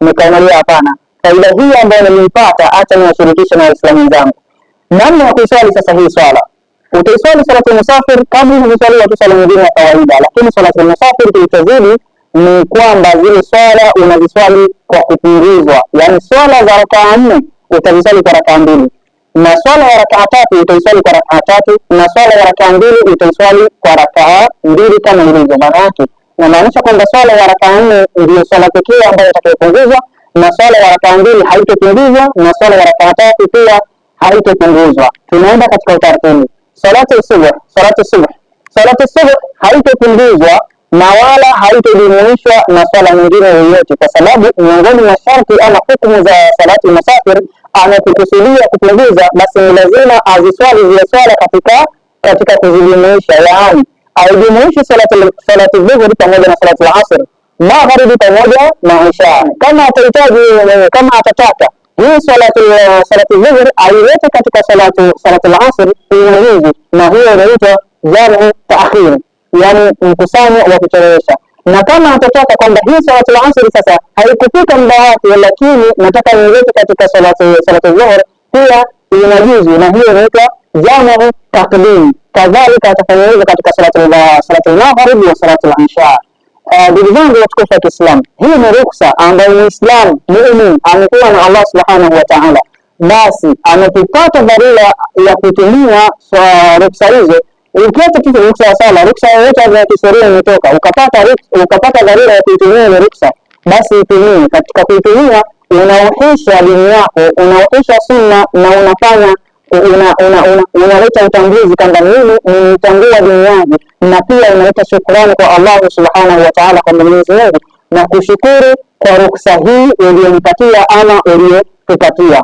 nikaangalia hapana, faida hii ambayo nilipata acha niwashirikishe na Waislamu wenzangu. Namna ya kuiswali sasa hii swala, utaiswali salatul musafir kama unavyoswali watu swala nyingine ya kawaida, lakini salatul musafir kilichozidi ni kwamba zile swala unaziswali kwa kupunguzwa, yani swala za rakaa 4 utaziswali kwa rakaa 2, na swala ya rakaa 3 utaiswali kwa rakaa 3, na swala ya rakaa 2 utaiswali kwa rakaa 2 kama ilivyo. Maana yake inamaanisha kwamba swala ya rakaa 4 ndio swala pekee ambayo itakayopunguzwa, na swala ya rakaa 2 haitopunguzwa, na swala ya rakaa 3 pia haitopunguzwa. Tunaenda katika utaratibu. Salatu subh haitopunguzwa na wala haitojumuishwa na swala nyingine yoyote, kwa sababu miongoni mwa sharti ama hukumu za salati musafir anapokusudia kupunguza, basi ni lazima aziswali zile swala katika kuzijumuisha, yaani aijumuishi salati dhuhuri pamoja na salati al-asr, magharibi pamoja na isha. Kama atahitaji, kama atataka hii salati dhuhuri aiweke katika salati al-asr inajuzu, na hiyo inaitwa jamu ta'khir, yani mkusanyo wa kuchelewesha. Na kama atataka kwamba hii salati al-asr sasa haikufika muda wake, lakini nataka niweke katika salati dhuhur, pia inajuzu, na hiyo inaitwa jamu taqdim. Kadhalika atafanya hivyo katika salati al-maghrib wa salati al-isha. Ndugu zangu watukufu wa Kiislamu, hii ni ruksa ambayo Muislamu muumini amekuwa na Allah subhanahu wa ta'ala. Basi anapopata dharura ya kutumia ruksa hizo, ukiacha tu ruksa ya sala, ruksa yoyote ya kisheria imetoka, ukapata dharura ya kutumia ile ruksa, basi itumie. Katika kuitumia unaonesha dini yako, unaonesha sunna, na unafanya unaleta utambuzi kwamba mimi nimetambua dini yangu, na pia unaleta shukrani kwa Allah subhanahu wa ta'ala, kwa Mwenyezi Mungu, na kushukuru kwa ruksa hii uliyonipatia ama uliyotupatia.